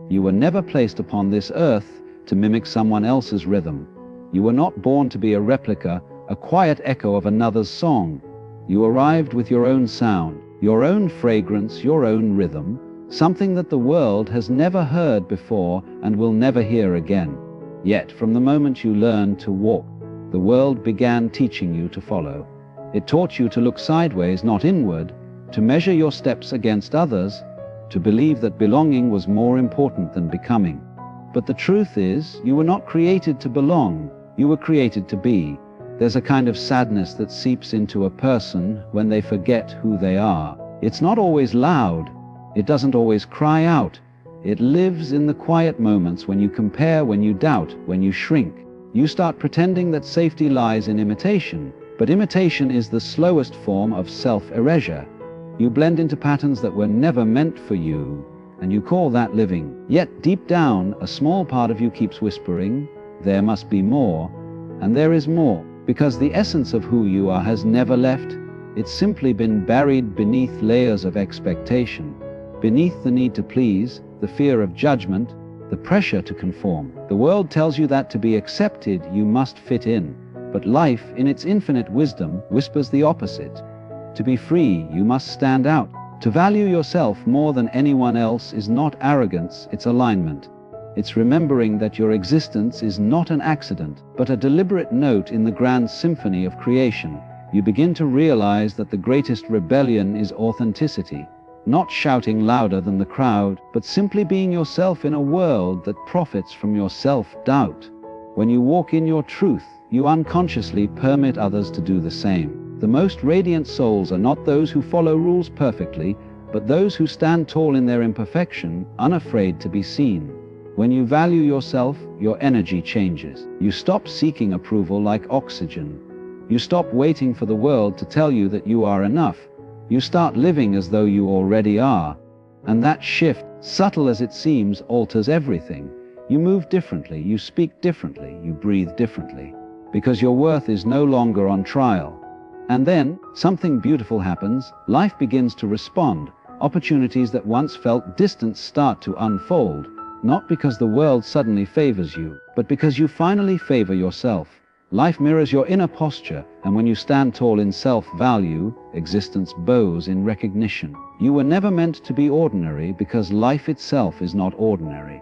You were never placed upon this earth to mimic someone else's rhythm. You were not born to be a replica, a quiet echo of another's song. You arrived with your own sound, your own fragrance, your own rhythm, something that the world has never heard before and will never hear again. Yet, from the moment you learned to walk, the world began teaching you to follow. It taught you to look sideways, not inward, to measure your steps against others, to believe that belonging was more important than becoming. But the truth is, you were not created to belong, you were created to be. There's a kind of sadness that seeps into a person when they forget who they are. It's not always loud. It doesn't always cry out. It lives in the quiet moments when you compare, when you doubt, when you shrink. You start pretending that safety lies in imitation, but imitation is the slowest form of self-erasure. You blend into patterns that were never meant for you, and you call that living. Yet deep down, a small part of you keeps whispering, there must be more, and there is more. Because the essence of who you are has never left. It's simply been buried beneath layers of expectation, beneath the need to please, the fear of judgment, the pressure to conform. The world tells you that to be accepted, you must fit in. But life, in its infinite wisdom, whispers the opposite. To be free, you must stand out. To value yourself more than anyone else is not arrogance, it's alignment. It's remembering that your existence is not an accident, but a deliberate note in the grand symphony of creation. You begin to realize that the greatest rebellion is authenticity, not shouting louder than the crowd, but simply being yourself in a world that profits from your self-doubt. When you walk in your truth, you unconsciously permit others to do the same. The most radiant souls are not those who follow rules perfectly, but those who stand tall in their imperfection, unafraid to be seen. When you value yourself, your energy changes. You stop seeking approval like oxygen. You stop waiting for the world to tell you that you are enough. You start living as though you already are. And that shift, subtle as it seems, alters everything. You move differently, you speak differently, you breathe differently. Because your worth is no longer on trial. And then, something beautiful happens. Life begins to respond. Opportunities that once felt distant start to unfold. Not because the world suddenly favors you, but because you finally favor yourself. Life mirrors your inner posture, and when you stand tall in self-value, existence bows in recognition. You were never meant to be ordinary because life itself is not ordinary.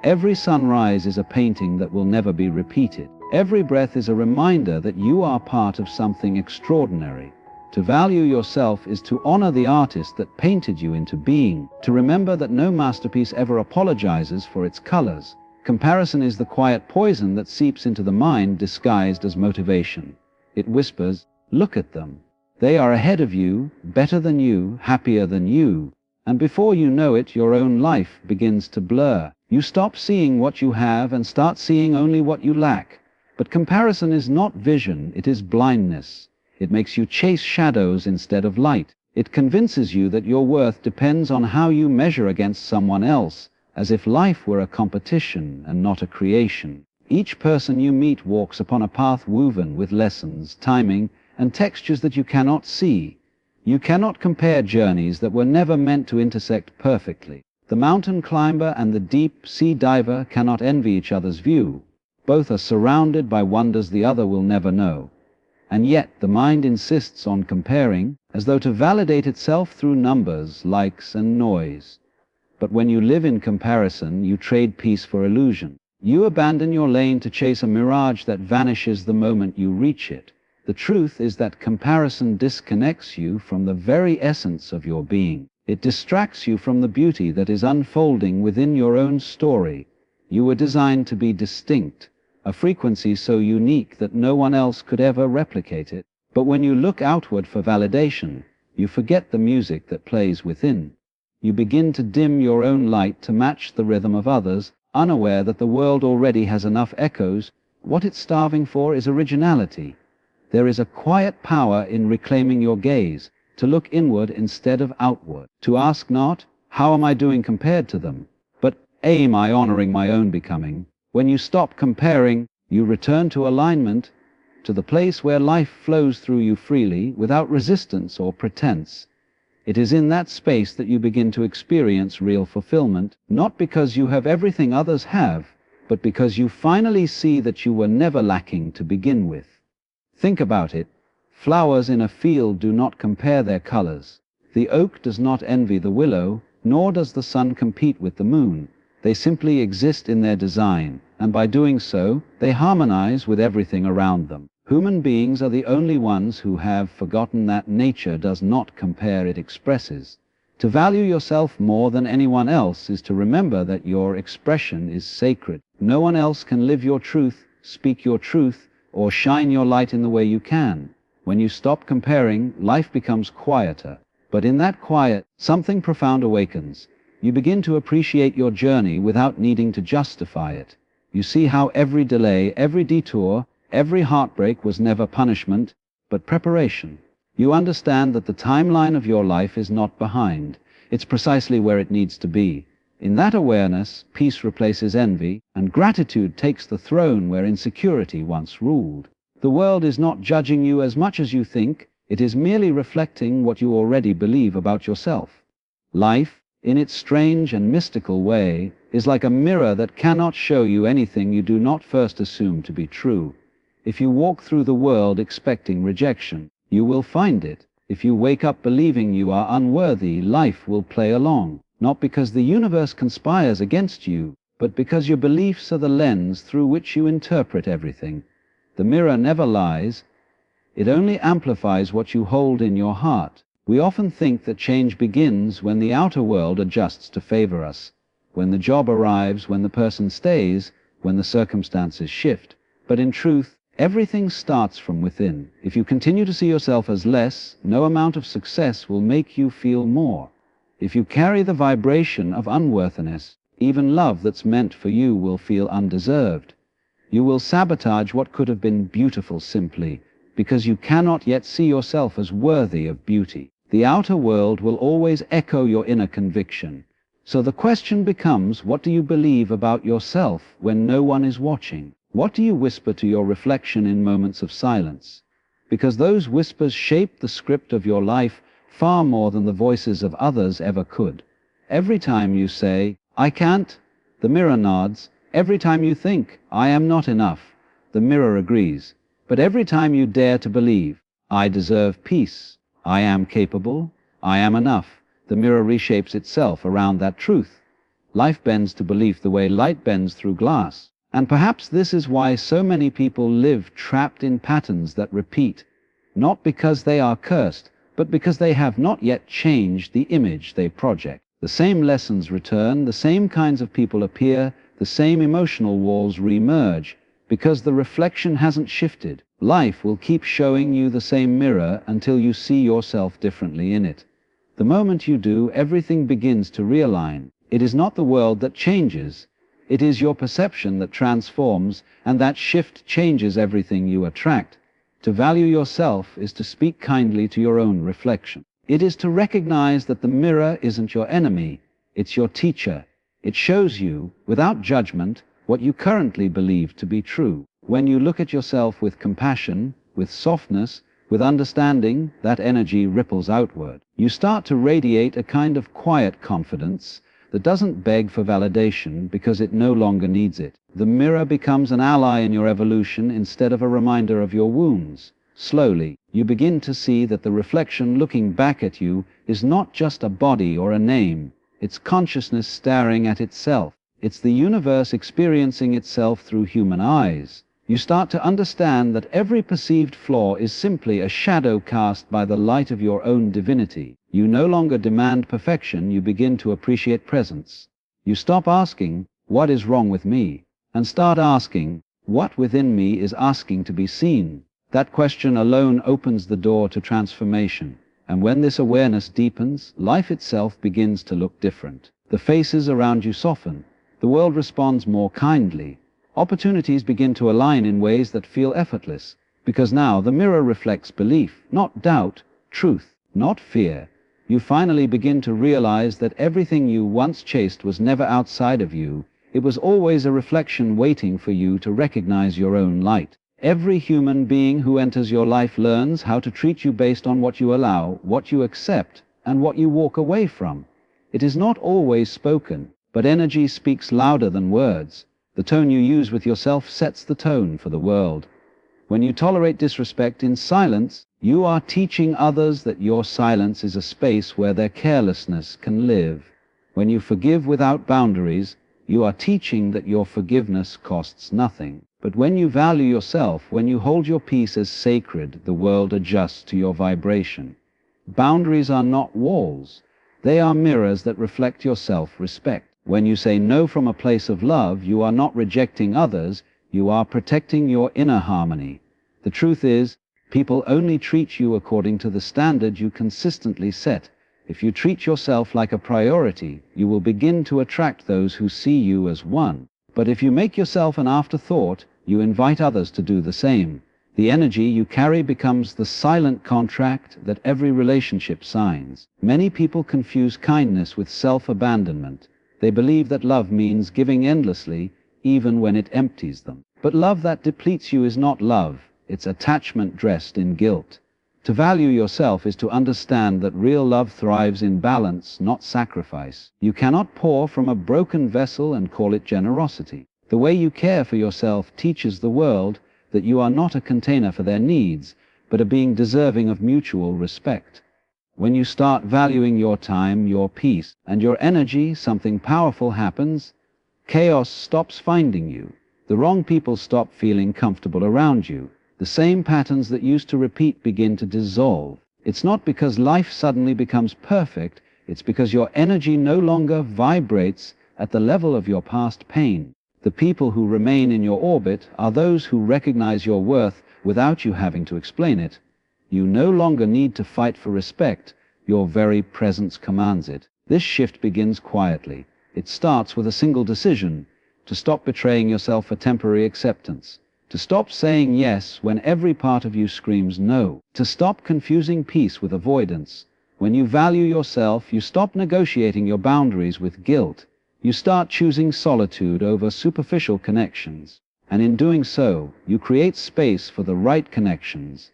Every sunrise is a painting that will never be repeated. Every breath is a reminder that you are part of something extraordinary. To value yourself is to honor the artist that painted you into being, to remember that no masterpiece ever apologizes for its colors. Comparison is the quiet poison that seeps into the mind disguised as motivation. It whispers, look at them. They are ahead of you, better than you, happier than you. And before you know it, your own life begins to blur. You stop seeing what you have and start seeing only what you lack. But comparison is not vision, it is blindness. It makes you chase shadows instead of light. It convinces you that your worth depends on how you measure against someone else, as if life were a competition and not a creation. Each person you meet walks upon a path woven with lessons, timing, and textures that you cannot see. You cannot compare journeys that were never meant to intersect perfectly. The mountain climber and the deep sea diver cannot envy each other's view. Both are surrounded by wonders the other will never know. And yet the mind insists on comparing, as though to validate itself through numbers, likes, and noise. But when you live in comparison, you trade peace for illusion. You abandon your lane to chase a mirage that vanishes the moment you reach it. The truth is that comparison disconnects you from the very essence of your being. It distracts you from the beauty that is unfolding within your own story. You were designed to be distinct, a frequency so unique that no one else could ever replicate it. But when you look outward for validation, you forget the music that plays within. You begin to dim your own light to match the rhythm of others, unaware that the world already has enough echoes. What it's starving for is originality. There is a quiet power in reclaiming your gaze, to look inward instead of outward, to ask not, how am I doing compared to them, but am I honoring my own becoming? When you stop comparing, you return to alignment, to the place where life flows through you freely, without resistance or pretense. It is in that space that you begin to experience real fulfillment, not because you have everything others have, but because you finally see that you were never lacking to begin with. Think about it. Flowers in a field do not compare their colors. The oak does not envy the willow, nor does the sun compete with the moon. They simply exist in their design, and by doing so, they harmonize with everything around them. Human beings are the only ones who have forgotten that nature does not compare, it expresses. To value yourself more than anyone else is to remember that your expression is sacred. No one else can live your truth, speak your truth, or shine your light in the way you can. When you stop comparing, life becomes quieter. But in that quiet, something profound awakens. You begin to appreciate your journey without needing to justify it. You see how every delay, every detour, every heartbreak was never punishment, but preparation. You understand that the timeline of your life is not behind. It's precisely where it needs to be. In that awareness, peace replaces envy, and gratitude takes the throne where insecurity once ruled. The world is not judging you as much as you think, it is merely reflecting what you already believe about yourself. Life, in its strange and mystical way, is like a mirror that cannot show you anything you do not first assume to be true. If you walk through the world expecting rejection, you will find it. If you wake up believing you are unworthy, life will play along, not because the universe conspires against you, but because your beliefs are the lens through which you interpret everything. The mirror never lies. It only amplifies what you hold in your heart. We often think that change begins when the outer world adjusts to favor us, when the job arrives, when the person stays, when the circumstances shift. But in truth, everything starts from within. If you continue to see yourself as less, no amount of success will make you feel more. If you carry the vibration of unworthiness, even love that's meant for you will feel undeserved. You will sabotage what could have been beautiful simply because you cannot yet see yourself as worthy of beauty. The outer world will always echo your inner conviction. So the question becomes, what do you believe about yourself when no one is watching? What do you whisper to your reflection in moments of silence? Because those whispers shape the script of your life far more than the voices of others ever could. Every time you say, "I can't," the mirror nods. Every time you think, "I am not enough," the mirror agrees. But every time you dare to believe, "I deserve peace," "I am capable," "I am enough," the mirror reshapes itself around that truth. Life bends to belief the way light bends through glass. And perhaps this is why so many people live trapped in patterns that repeat, not because they are cursed, but because they have not yet changed the image they project. The same lessons return, the same kinds of people appear, the same emotional walls re-emerge, because the reflection hasn't shifted. Life will keep showing you the same mirror until you see yourself differently in it. The moment you do, everything begins to realign. It is not the world that changes. It is your perception that transforms, and that shift changes everything you attract. To value yourself is to speak kindly to your own reflection. It is to recognize that the mirror isn't your enemy, it's your teacher. It shows you, without judgment, what you currently believe to be true. When you look at yourself with compassion, with softness, with understanding, that energy ripples outward. You start to radiate a kind of quiet confidence that doesn't beg for validation because it no longer needs it. The mirror becomes an ally in your evolution instead of a reminder of your wounds. Slowly, you begin to see that the reflection looking back at you is not just a body or a name. It's consciousness staring at itself. It's the universe experiencing itself through human eyes. You start to understand that every perceived flaw is simply a shadow cast by the light of your own divinity. You no longer demand perfection, you begin to appreciate presence. You stop asking, "What is wrong with me?" and start asking, "What within me is asking to be seen?" That question alone opens the door to transformation. And when this awareness deepens, life itself begins to look different. The faces around you soften. The world responds more kindly. Opportunities begin to align in ways that feel effortless, because now the mirror reflects belief, not doubt, truth, not fear. You finally begin to realize that everything you once chased was never outside of you. It was always a reflection waiting for you to recognize your own light. Every human being who enters your life learns how to treat you based on what you allow, what you accept, and what you walk away from. It is not always spoken, but energy speaks louder than words. The tone you use with yourself sets the tone for the world. When you tolerate disrespect in silence, you are teaching others that your silence is a space where their carelessness can live. When you forgive without boundaries, you are teaching that your forgiveness costs nothing. But when you value yourself, when you hold your peace as sacred, the world adjusts to your vibration. Boundaries are not walls. They are mirrors that reflect your self-respect. When you say no from a place of love, you are not rejecting others, you are protecting your inner harmony. The truth is, people only treat you according to the standard you consistently set. If you treat yourself like a priority, you will begin to attract those who see you as one. But if you make yourself an afterthought, you invite others to do the same. The energy you carry becomes the silent contract that every relationship signs. Many people confuse kindness with self-abandonment. They believe that love means giving endlessly, even when it empties them. But love that depletes you is not love. It's attachment dressed in guilt. To value yourself is to understand that real love thrives in balance, not sacrifice. You cannot pour from a broken vessel and call it generosity. The way you care for yourself teaches the world that you are not a container for their needs, but a being deserving of mutual respect. When you start valuing your time, your peace, and your energy, something powerful happens. Chaos stops finding you. The wrong people stop feeling comfortable around you. The same patterns that used to repeat begin to dissolve. It's not because life suddenly becomes perfect, it's because your energy no longer vibrates at the level of your past pain. The people who remain in your orbit are those who recognize your worth without you having to explain it. You no longer need to fight for respect, your very presence commands it. This shift begins quietly. It starts with a single decision: to stop betraying yourself for temporary acceptance, to stop saying yes when every part of you screams no, to stop confusing peace with avoidance. When you value yourself, you stop negotiating your boundaries with guilt. You start choosing solitude over superficial connections, and in doing so, you create space for the right connections,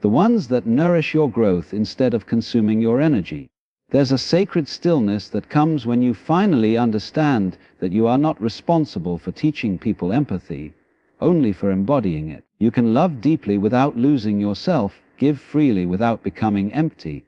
the ones that nourish your growth instead of consuming your energy. There's a sacred stillness that comes when you finally understand that you are not responsible for teaching people empathy, only for embodying it. You can love deeply without losing yourself, give freely without becoming empty.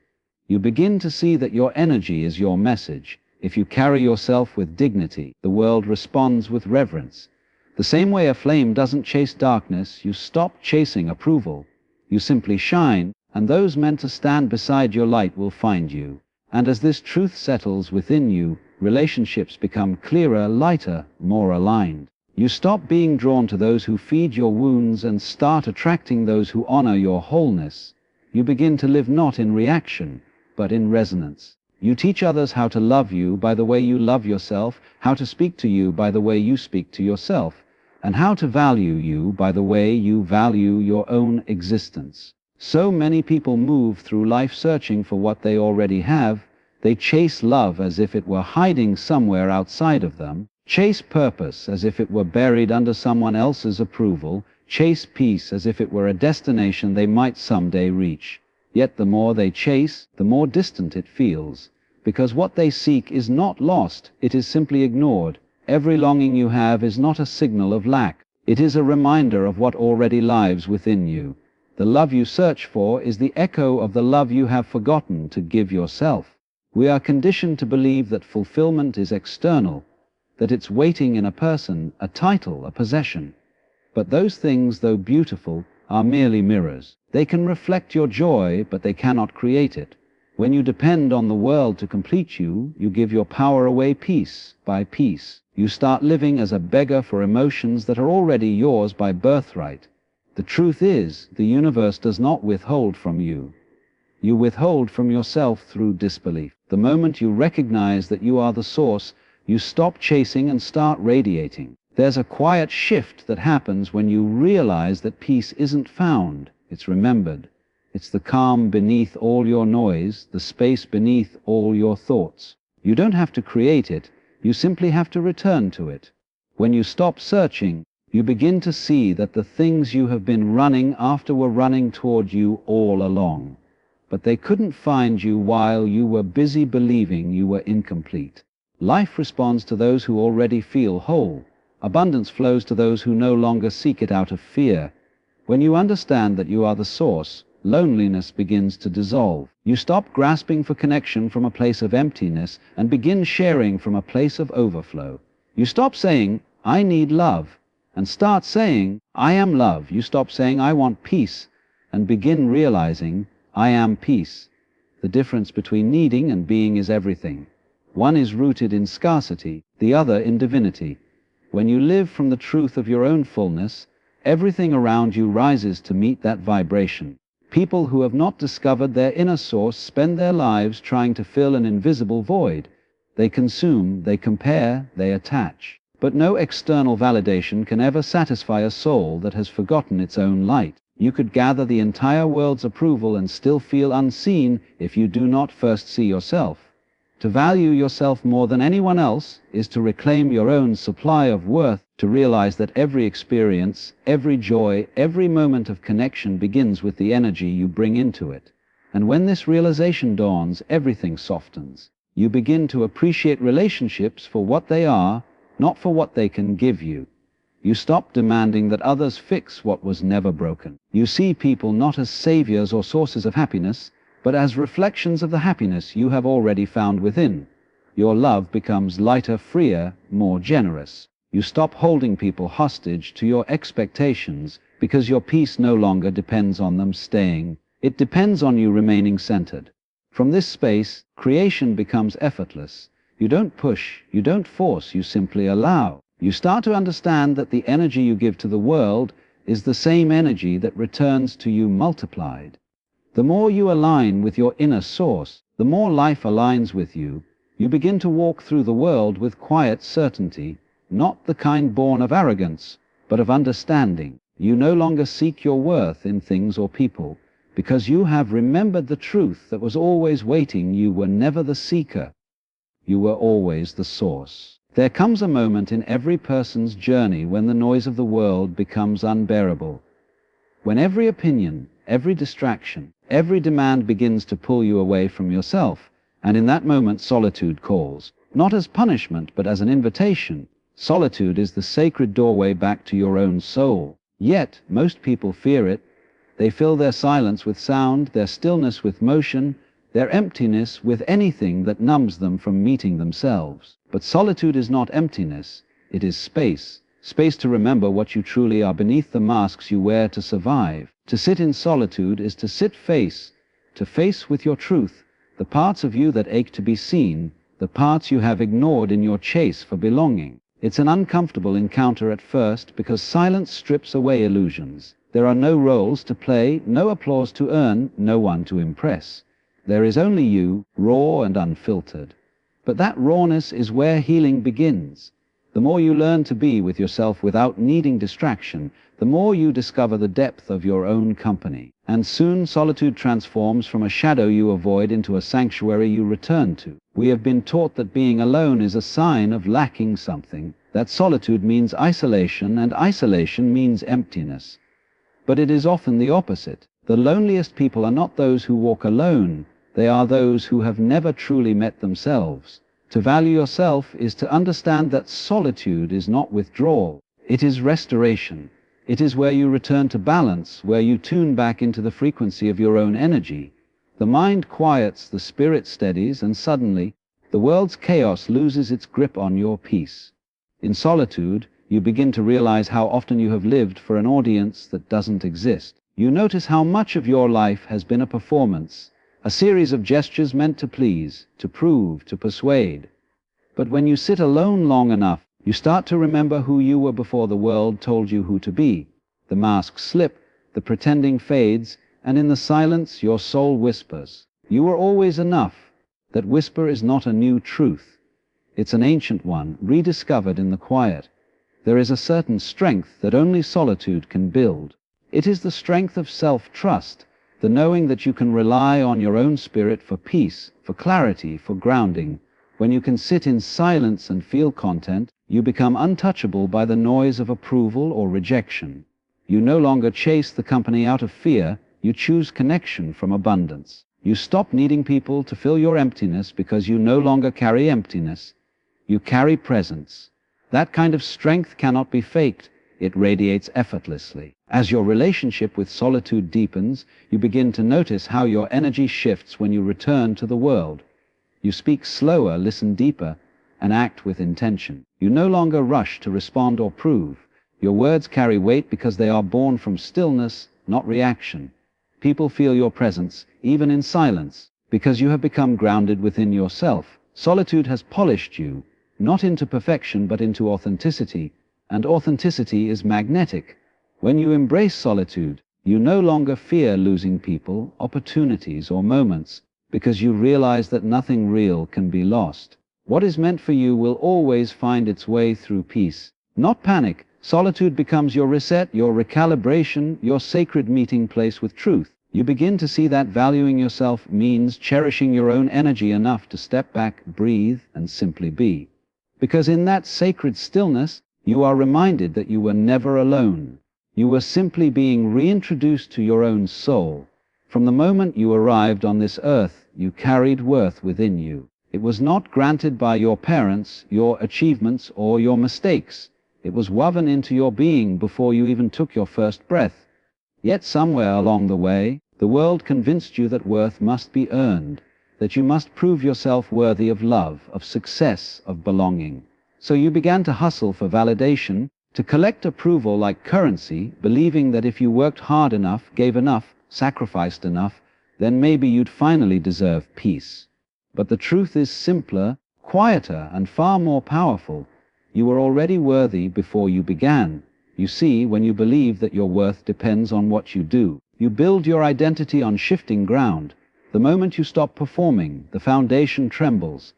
You begin to see that your energy is your message. If you carry yourself with dignity, the world responds with reverence. The same way a flame doesn't chase darkness, you stop chasing approval. You simply shine, and those meant to stand beside your light will find you. And as this truth settles within you, relationships become clearer, lighter, more aligned. You stop being drawn to those who feed your wounds and start attracting those who honor your wholeness. You begin to live not in reaction, but in resonance. You teach others how to love you by the way you love yourself, how to speak to you by the way you speak to yourself, and how to value you by the way you value your own existence. So many people move through life searching for what they already have. They chase love as if it were hiding somewhere outside of them, chase purpose as if it were buried under someone else's approval, chase peace as if it were a destination they might someday reach. Yet the more they chase, the more distant it feels, because what they seek is not lost, it is simply ignored. Every longing you have is not a signal of lack, it is a reminder of what already lives within you. The love you search for is the echo of the love you have forgotten to give yourself. We are conditioned to believe that fulfillment is external, that it's waiting in a person, a title, a possession. But those things, though beautiful, are merely mirrors. They can reflect your joy, but they cannot create it. When you depend on the world to complete you, you give your power away piece by piece. You start living as a beggar for emotions that are already yours by birthright. The truth is, the universe does not withhold from you. You withhold from yourself through disbelief. The moment you recognize that you are the source, you stop chasing and start radiating. There's a quiet shift that happens when you realize that peace isn't found, it's remembered. It's the calm beneath all your noise, the space beneath all your thoughts. You don't have to create it, you simply have to return to it. When you stop searching, you begin to see that the things you have been running after were running toward you all along. but they couldn't find you while you were busy believing you were incomplete. Life responds to those who already feel whole. Abundance flows to those who no longer seek it out of fear. When you understand that you are the source, loneliness begins to dissolve. You stop grasping for connection from a place of emptiness and begin sharing from a place of overflow. You stop saying, "I need love," and start saying, "I am love." You stop saying, "I want peace," and begin realizing, "I am peace." The difference between needing and being is everything. One is rooted in scarcity, the other in divinity. When you live from the truth of your own fullness, everything around you rises to meet that vibration. People who have not discovered their inner source spend their lives trying to fill an invisible void. They consume, they compare, they attach. But no external validation can ever satisfy a soul that has forgotten its own light. You could gather the entire world's approval and still feel unseen if you do not first see yourself. To value yourself more than anyone else is to reclaim your own supply of worth, to realize that every experience, every joy, every moment of connection begins with the energy you bring into it. And when this realization dawns, everything softens. You begin to appreciate relationships for what they are, not for what they can give you. You stop demanding that others fix what was never broken. You see people not as saviors or sources of happiness, but as reflections of the happiness you have already found within. Your love becomes lighter, freer, more generous. You stop holding people hostage to your expectations because your peace no longer depends on them staying. It depends on you remaining centered. From this space, creation becomes effortless. You don't push, you don't force, you simply allow. You start to understand that the energy you give to the world is the same energy that returns to you multiplied. The more you align with your inner source, the more life aligns with you. You begin to walk through the world with quiet certainty, not the kind born of arrogance, but of understanding. You no longer seek your worth in things or people, because you have remembered the truth that was always waiting. You were never the seeker. You were always the source. There comes a moment in every person's journey when the noise of the world becomes unbearable. When every opinion, every distraction, every demand begins to pull you away from yourself, and in that moment solitude calls, not as punishment but as an invitation. Solitude is the sacred doorway back to your own soul. Yet, most people fear it. They fill their silence with sound, their stillness with motion, their emptiness with anything that numbs them from meeting themselves. But solitude is not emptiness, it is space. Space to remember what you truly are beneath the masks you wear to survive. To sit in solitude is to sit face to face with your truth, the parts of you that ache to be seen, the parts you have ignored in your chase for belonging. It's an uncomfortable encounter at first because silence strips away illusions. There are no roles to play, no applause to earn, no one to impress. There is only you, raw and unfiltered. But that rawness is where healing begins. The more you learn to be with yourself without needing distraction, the more you discover the depth of your own company. And soon solitude transforms from a shadow you avoid into a sanctuary you return to. We have been taught that being alone is a sign of lacking something, that solitude means isolation, and isolation means emptiness. But it is often the opposite. The loneliest people are not those who walk alone, they are those who have never truly met themselves. To value yourself is to understand that solitude is not withdrawal, it is restoration. It is where you return to balance, where you tune back into the frequency of your own energy. The mind quiets, the spirit steadies, and suddenly, the world's chaos loses its grip on your peace. In solitude, you begin to realize how often you have lived for an audience that doesn't exist. You notice how much of your life has been a performance, a series of gestures meant to please, to prove, to persuade. But when you sit alone long enough, you start to remember who you were before the world told you who to be. The masks slip, the pretending fades, and in the silence your soul whispers, "You were always enough." That whisper is not a new truth. It's an ancient one, rediscovered in the quiet. There is a certain strength that only solitude can build. It is the strength of self-trust, the knowing that you can rely on your own spirit for peace, for clarity, for grounding. When you can sit in silence and feel content, you become untouchable by the noise of approval or rejection. You no longer chase the company out of fear, you choose connection from abundance. You stop needing people to fill your emptiness because you no longer carry emptiness. You carry presence. That kind of strength cannot be faked. It radiates effortlessly. As your relationship with solitude deepens, you begin to notice how your energy shifts when you return to the world. You speak slower, listen deeper, and act with intention. You no longer rush to respond or prove. Your words carry weight because they are born from stillness, not reaction. People feel your presence, even in silence, because you have become grounded within yourself. Solitude has polished you, not into perfection but into authenticity, and authenticity is magnetic. When you embrace solitude, you no longer fear losing people, opportunities, or moments, because you realize that nothing real can be lost. What is meant for you will always find its way through peace, not panic. Solitude becomes your reset, your recalibration, your sacred meeting place with truth. You begin to see that valuing yourself means cherishing your own energy enough to step back, breathe, and simply be. Because in that sacred stillness, you are reminded that you were never alone. You were simply being reintroduced to your own soul. From the moment you arrived on this earth, you carried worth within you. It was not granted by your parents, your achievements, or your mistakes. It was woven into your being before you even took your first breath. Yet somewhere along the way, the world convinced you that worth must be earned, that you must prove yourself worthy of love, of success, of belonging. So you began to hustle for validation, to collect approval like currency, believing that if you worked hard enough, gave enough, sacrificed enough, then maybe you'd finally deserve peace. But the truth is simpler, quieter, and far more powerful. You were already worthy before you began. You see, when you believe that your worth depends on what you do, you build your identity on shifting ground. The moment you stop performing, the foundation trembles.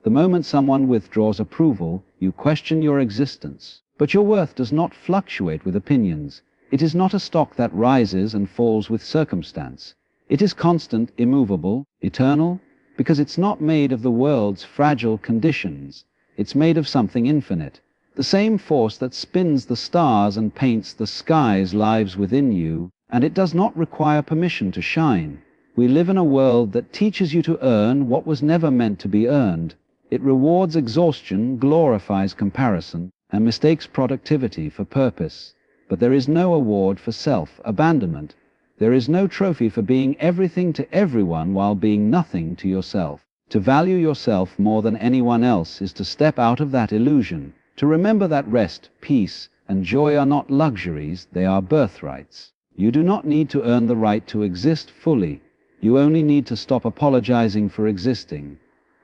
The moment someone withdraws approval, you question your existence. But your worth does not fluctuate with opinions. It is not a stock that rises and falls with circumstance. It is constant, immovable, eternal, because it's not made of the world's fragile conditions. It's made of something infinite. The same force that spins the stars and paints the skies lives within you, and it does not require permission to shine. We live in a world that teaches you to earn what was never meant to be earned. It rewards exhaustion, glorifies comparison, and mistakes productivity for purpose. But there is no award for self-abandonment. There is no trophy for being everything to everyone while being nothing to yourself. To value yourself more than anyone else is to step out of that illusion, to remember that rest, peace, and joy are not luxuries, they are birthrights. You do not need to earn the right to exist fully. You only need to stop apologizing for existing.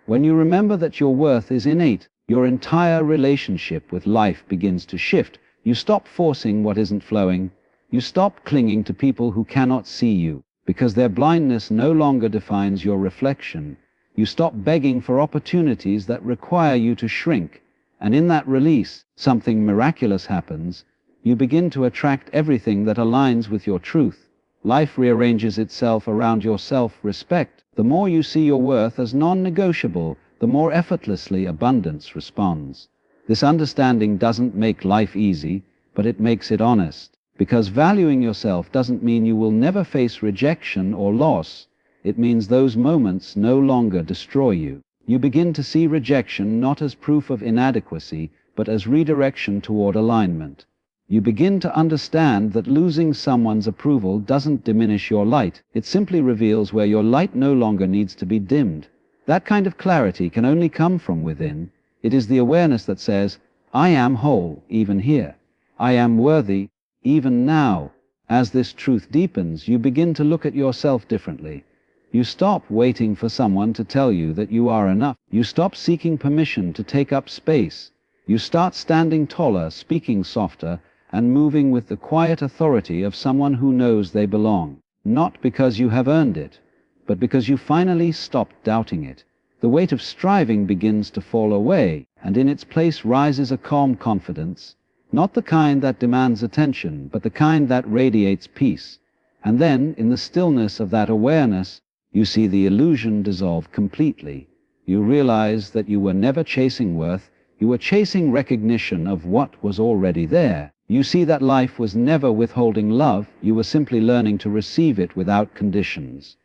When you remember that your worth is innate, your entire relationship with life begins to shift. You stop forcing what isn't flowing. You stop clinging to people who cannot see you, because their blindness no longer defines your reflection. You stop begging for opportunities that require you to shrink. And in that release, something miraculous happens. You begin to attract everything that aligns with your truth. Life rearranges itself around your self-respect. The more you see your worth as non-negotiable, the more effortlessly abundance responds. This understanding doesn't make life easy, but it makes it honest. Because valuing yourself doesn't mean you will never face rejection or loss. It means those moments no longer destroy you. You begin to see rejection not as proof of inadequacy, but as redirection toward alignment. You begin to understand that losing someone's approval doesn't diminish your light. It simply reveals where your light no longer needs to be dimmed. That kind of clarity can only come from within. It is the awareness that says, I am whole, even here. I am worthy, even now. As this truth deepens, you begin to look at yourself differently. You stop waiting for someone to tell you that you are enough. You stop seeking permission to take up space. You start standing taller, speaking softer, and moving with the quiet authority of someone who knows they belong. Not because you have earned it, but because you finally stopped doubting it. The weight of striving begins to fall away, and in its place rises a calm confidence, not the kind that demands attention, but the kind that radiates peace. And then, in the stillness of that awareness, you see the illusion dissolve completely. You realize that you were never chasing worth, you were chasing recognition of what was already there. You see that life was never withholding love, you were simply learning to receive it without conditions.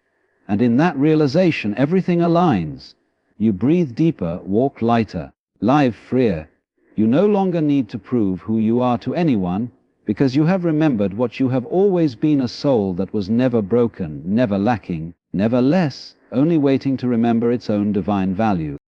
And in that realization, everything aligns. You breathe deeper, walk lighter, live freer. You no longer need to prove who you are to anyone, because you have remembered what you have always been, a soul that was never broken, never lacking, never less, only waiting to remember its own divine value.